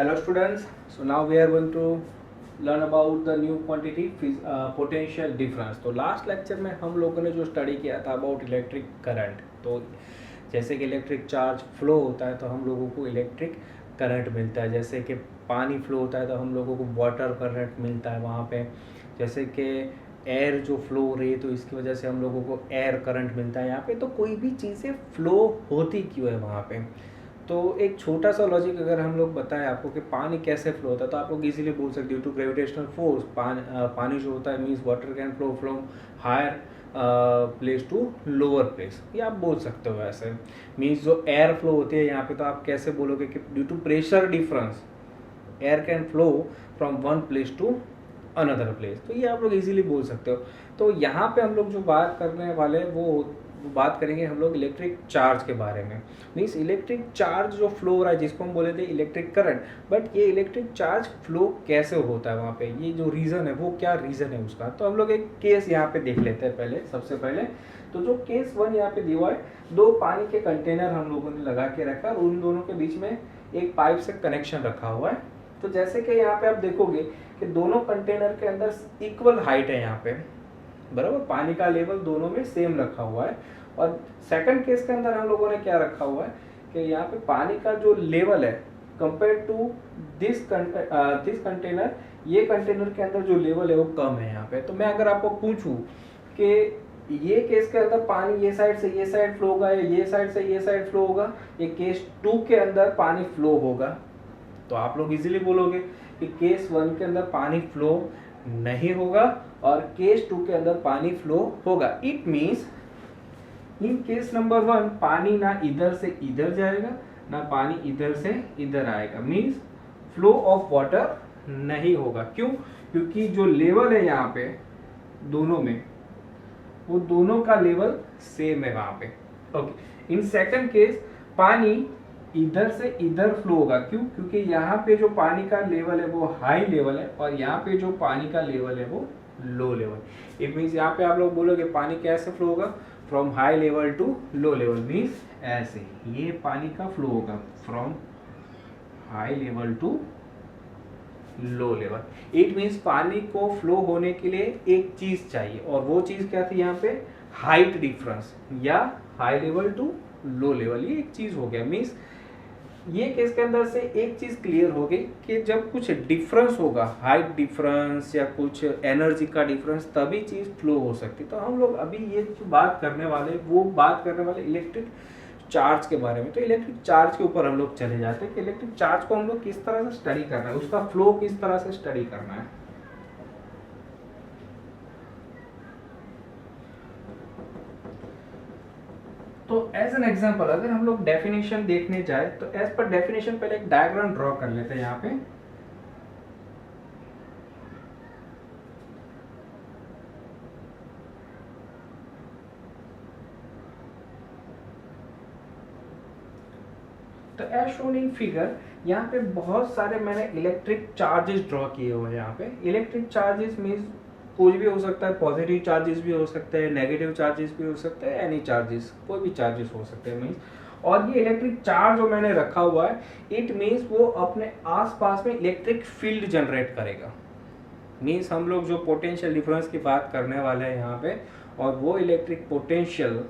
Hello students, so now we are going to learn about the new quantity potential difference. तो last lecture में हम लोगों ने जो स्टडी किया था अबाउट इलेक्ट्रिक करंट, तो जैसे कि इलेक्ट्रिक चार्ज फ्लो होता है तो हम लोगों को इलेक्ट्रिक करंट मिलता है, जैसे कि पानी फ्लो होता है तो हम लोगों को वाटर करंट मिलता है वहाँ पे, जैसे कि एयर जो फ्लो हो रही है तो इसकी वजह से हम लोगों को एयर करंट मिलता है यहाँ पे। तो कोई भी चीज़ें फ्लो होती क्यों है वहाँ पे, तो एक छोटा सा लॉजिक अगर हम लोग बताएं आपको कि पानी कैसे फ्लो होता है तो आप लोग इजीली बोल सकते हो, ड्यू टू ग्रेविटेशनल फोर्स पानी जो होता है means water can flow from higher place to lower place, ये आप बोल सकते हो। ऐसे मीन्स जो एयर फ्लो होती है यहाँ पे तो आप कैसे बोलोगे कि due to pressure difference air can flow from one place to another place, तो ये आप लोग इजीली बोल सकते हो। तो यहाँ पे हम लोग जो बात करने वाले वो बात करेंगे हम लोग इलेक्ट्रिक चार्ज के बारे में। मीन्स इलेक्ट्रिक चार्ज जो फ्लो हो रहा है जिसको हम बोले थे इलेक्ट्रिक करंट, बट ये इलेक्ट्रिक चार्ज फ्लो कैसे होता है वहाँ पे, ये जो रीज़न है वो क्या रीज़न है उसका। तो हम लोग एक केस यहाँ पे देख लेते हैं पहले। सबसे पहले तो जो केस 1 यहाँ पे दिया है, दो पानी के कंटेनर हम लोगों ने लगा के रखा है और उन दोनों के बीच में एक पाइप से कनेक्शन रखा हुआ है। तो जैसे कि यहाँ पे आप देखोगे कि दोनों कंटेनर के अंदर इक्वल हाइट है यहाँ पे, बराबर पानी का लेवल दोनों में सेम रखा हुआ है। और सेकंड केस के अंदर हम लोगों ने क्या रखा हुआ है कि यहाँ पे पानी का जो लेवल है कंपेयर टू दिस कंटेनर, ये कंटेनर के अंदर जो लेवल है वो कम है यहाँ पे। तो मैं अगर आपको पूछूं कि ये केस के अंदर पानी ये साइड से ये साइड फ्लो होगा या ये साइड से ये साइड फ्लो होगा, ये केस 2 के अंदर पानी फ्लो होगा, तो आप लोग इजीली बोलोगे कि केस 1 के अंदर पानी फ्लो नहीं होगा और केस 2 के अंदर पानी फ्लो होगा। It means in case number 1 पानी ना इधर से इधर जाएगा ना पानी इधर से इधर आएगा, मीन्स फ्लो ऑफ वाटर नहीं होगा। क्यों? क्योंकि जो लेवल है यहाँ पे दोनों में, वो दोनों का लेवल सेम है वहां पे। ओके, इन सेकंड केस पानी इधर से इधर फ्लो होगा। क्यों? क्योंकि यहाँ पे जो पानी का लेवल है वो हाई लेवल है और यहाँ पे जो पानी का लेवल है वो लो लेवल। इट मीन्स यहाँ पे आप लोग बोलोगे पानी कैसे फ्लो होगा, from high level to low level, means ऐसे ये पानी का फ्लो होगा from high level to low level. It means पानी को फ्लो होने के लिए एक चीज चाहिए और वो चीज क्या थी यहाँ पे, हाइट डिफरेंस या high level to low level, ये एक चीज हो गया। मीन्स ये केस के अंदर से एक चीज क्लियर हो गई कि जब कुछ डिफरेंस होगा, हाइट डिफरेंस या कुछ एनर्जी का डिफरेंस, तभी चीज फ्लो हो सकती। तो हम लोग अभी ये जो बात करने वाले वो बात करने वाले इलेक्ट्रिक चार्ज के बारे में। तो इलेक्ट्रिक चार्ज के ऊपर हम लोग चले जाते हैं कि इलेक्ट्रिक चार्ज को हम लोग किस तरह से स्टडी करना है, उसका फ्लो किस तरह से स्टडी करना है। तो एज एन एग्जांपल अगर हम लोग डेफिनेशन देखने जाए तो एज पर डेफिनेशन पहले एक डायग्राम ड्रॉ कर लेते हैं यहाँ पे। तो एज शोन इन फिगर यहाँ पे बहुत सारे मैंने इलेक्ट्रिक चार्जेस ड्रॉ किए हुए हैं। यहाँ पे इलेक्ट्रिक चार्जेस मीन्स कुछ भी हो सकता है, पॉजिटिव चार्जेस भी हो सकते हैं, नेगेटिव चार्जेस भी हो सकते हैं, एनी चार्जेस, कोई भी चार्जेस हो सकते हैं मीन्स। और ये इलेक्ट्रिक चार्ज जो मैंने रखा हुआ है इट मीन्स वो अपने आसपास में इलेक्ट्रिक फील्ड जनरेट करेगा। मीन्स हम लोग जो पोटेंशियल डिफरेंस की बात करने वाले हैं यहाँ पे, और वो electric potential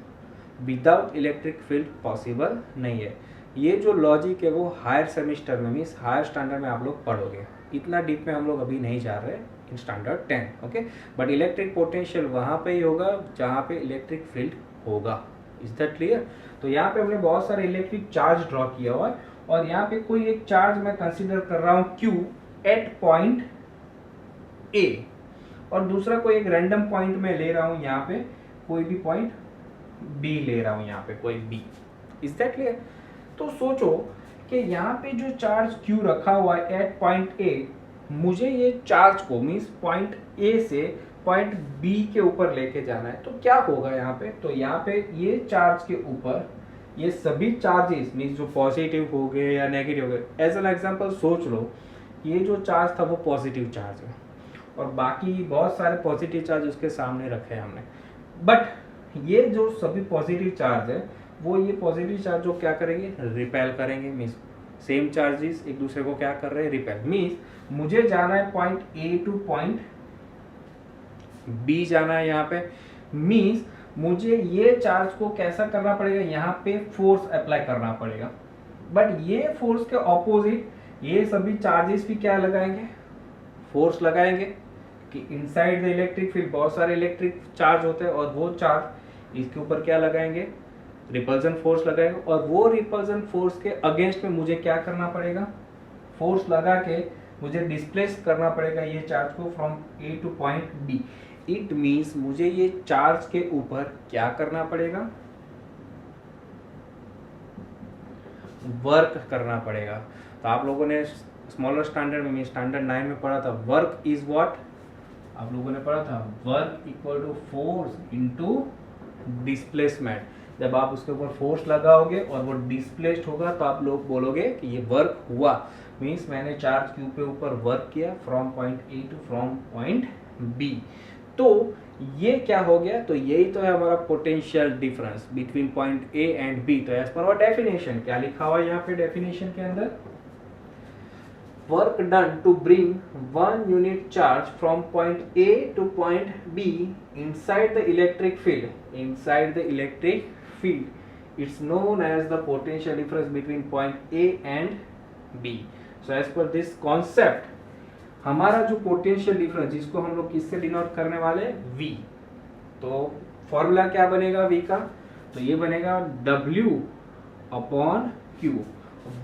without electric field possible नहीं है। ये जो लॉजिक है वो हायर सेमेस्टर में मीन्स हायर स्टैंडर्ड में आप लोग पढ़ोगे, इतना डीप में हम लोग अभी नहीं जा रहे in standard 10। Okay, but electric potential वहाँ पे ही होगा जहाँ पे इलेक्ट्रिक फील्ड होगा। Is that clear? तो यहाँ पे हमने बहुत सारे इलेक्ट्रिक चार्ज ड्रॉ किया हुआ है और यहाँ पे कोई एक चार्ज मैं कंसिडर कर रहा हूँ Q एट पॉइंट A और दूसरा कोई एक रैंडम पॉइंट में ले रहा हूँ, यहाँ पे कोई भी पॉइंट B ले रहा हूँ, यहाँ पे कोई B। Is that clear? तो सोचो कि यहाँ पे जो चार्ज Q रखा हुआ है एट पॉइंट A, मुझे ये चार्ज को मीन्स पॉइंट A से पॉइंट B के ऊपर लेके जाना है। तो क्या होगा यहाँ पे, तो यहाँ पे ये चार्ज के ऊपर ये सभी चार्जेस मीन्स जो पॉजिटिव हो गए या नेगेटिव हो गए, एज एन एग्जांपल सोच लो ये जो चार्ज था वो पॉजिटिव चार्ज है और बाकी बहुत सारे पॉजिटिव चार्ज उसके सामने रखे हैं हमने। बट ये जो सभी पॉजिटिव चार्ज है वो ये पॉजिटिव चार्ज जो क्या करेंगे, रिपेल करेंगे, मीन्स सेम चार्जेस एक दूसरे को क्या कर रहे हैं, रिपेल। मीन्स मुझे जाना है point A to point B जाना है यहाँ पे। मीन्स मुझे ये चार्ज को कैसा करना पड़ेगा, यहाँ पे फोर्स अप्लाई करना पड़ेगा। बट ये फोर्स के ऑपोजिट ये सभी चार्जेस भी क्या लगाएंगे, फोर्स लगाएंगे। कि इनसाइड द इलेक्ट्रिक फील्ड बहुत सारे इलेक्ट्रिक चार्ज होते हैं और वो चार्ज इसके ऊपर क्या लगाएंगे, रिपल्जन फोर्स लगाएंगे। और वो रिपल्जन फोर्स के अगेंस्ट में मुझे क्या करना पड़ेगा, फोर्स लगा के मुझे डिस्प्लेस करना पड़ेगा ये चार्ज को from A to point B. It means मुझे ये चार्ज के ऊपर क्या करना पड़ेगा, वर्क करना पड़ेगा। तो आप लोगों ने स्मॉलर स्टैंडर्ड में, स्टैंडर्ड 9 में पढ़ा था, वर्क इज व्हाट, आप लोगों ने पढ़ा था work equal to force into displacement. जब आप उसके ऊपर फोर्स लगाओगे और वो डिस्प्लेस्ड होगा तो आप लोग बोलोगे कि ये वर्क हुआ। मीन्स मैंने चार्ज के ऊपर वर्क किया from point A to from point B. तो ये क्या हो गया, तो यही तो है हमारा potential difference between point A and B. तो एज पर आवर डेफिनेशन क्या लिखा हुआ है यहाँ पे डेफिनेशन के अंदर, work done to bring 1 unit charge from point A to point B inside the electric field, inside the electric field, it's known as the potential difference between point A and B. So as per this concept हमारा जो potential difference जिसको हम लोग किससे denote करने वाले हैं, V। तो फॉर्मूला क्या बनेगा V का, तो ये बनेगा W upon Q,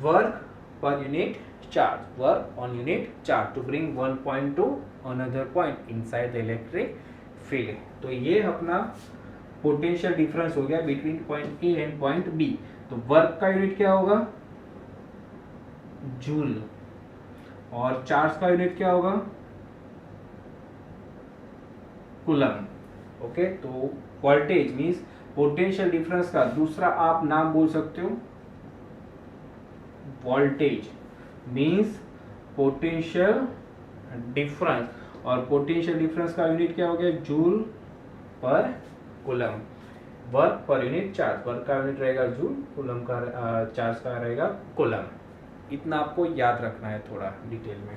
work per unit charge, work on unit charge to bring one point to another point inside the electric field. तो ये अपना पोटेंशियल डिफरेंस हो गया between point A and point B. तो वर्क का unit क्या होगा, joule, और चार्ज का यूनिट क्या होगा, कूलम। ओके, तो वोल्टेज मींस पोटेंशियल डिफरेंस का दूसरा आप नाम बोल सकते हो वोल्टेज, मींस पोटेंशियल डिफरेंस। और पोटेंशियल डिफरेंस का यूनिट क्या हो गया, जूल पर coulomb. Work per unit charge, work का यूनिट रहेगा जूल, कूलम का चार्ज का रहेगा कूलम। इतना आपको याद रखना है थोड़ा डिटेल में।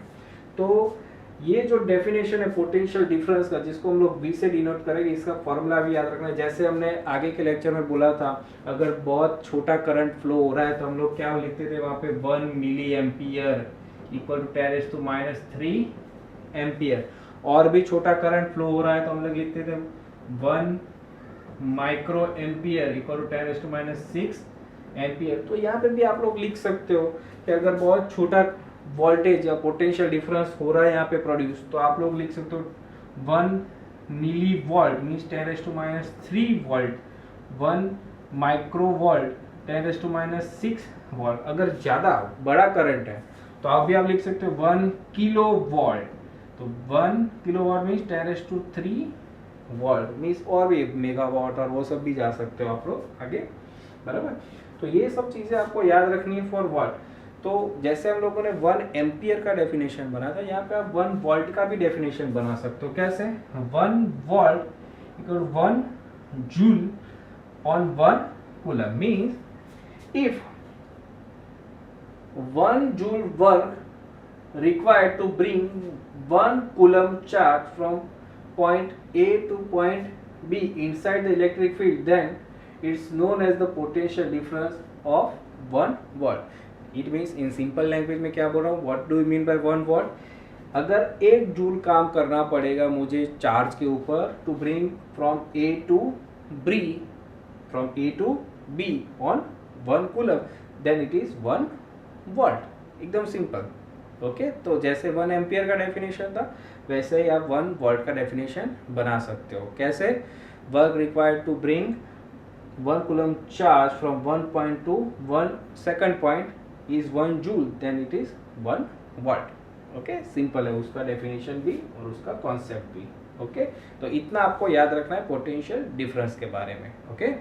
तो ये जो डेफिनेशन है पोटेंशियल डिफरेंस का, जिसको हम लोग V से डिनोट करेंगे, इसका फॉर्मूला भी याद रखना है। जैसे हमने आगे के लेक्चर में बोला था, अगर बहुत छोटा करंट फ्लो हो रहा है तो हम लोग क्या लिखते थे वहाँ पे 1 milli ampere equal to 10⁻³ ampere. और भी छोटा करंट फ्लो हो रहा है तो हम लोग लिखते थे 1 micro ampere equal to 10⁻6 ampere. तो यहाँ पे भी आप लोग लिख सकते हो कि अगर बहुत छोटा वोल्टेज या पोटेंशियल डिफरेंस हो रहा है यहाँ पे प्रोड्यूस, तो आप लोग लिख सकते हो 1 milli volt means 10⁻³ volt, 1 micro volt 10⁻6 volt. अगर ज़्यादा बड़ा करंट है तो आप लिख सकते हो 1 किलो वोल्ट, तो 1 kilo volt means 10⁻³ volt means, और भी मेगावाट और वो सब भी जा सकते हो आप लोग आगे, बराबर। तो ये सब चीज़ें आपको याद रखनी है फॉर वॉट। तो जैसे हम लोगों ने 1 एम्पियर का डेफिनेशन बना था, यहाँ पे आप 1 वोल्ट का भी डेफिनेशन बना सकते हो। कैसे, 1 volt equal 1 joule on 1 coulomb, means if 1 joule work required to bring 1 coulomb charge from point A to point B inside the electric field, then it's known as the potential difference of 1 watt. It means in simple language में क्या बोल रहा हूँ, what do you mean by 1 watt? अगर 1 joule काम करना पड़ेगा मुझे चार्ज के ऊपर to bring from A to B, from A to B on 1 coulomb, then it is 1 watt. एकदम सिंपल। ओके, तो जैसे 1 एम्पियर का डेफिनेशन था वैसे ही आप 1 वोल्ट का डेफिनेशन बना सकते हो। कैसे, work required to bring 1 coulomb charge from 1 point to 1 second point is 1 joule, then it is 1 volt. Okay, simple है उसका डेफिनेशन भी और उसका कॉन्सेप्ट भी। ओके, तो इतना आपको याद रखना है पोटेंशियल डिफरेंस के बारे में। ओके।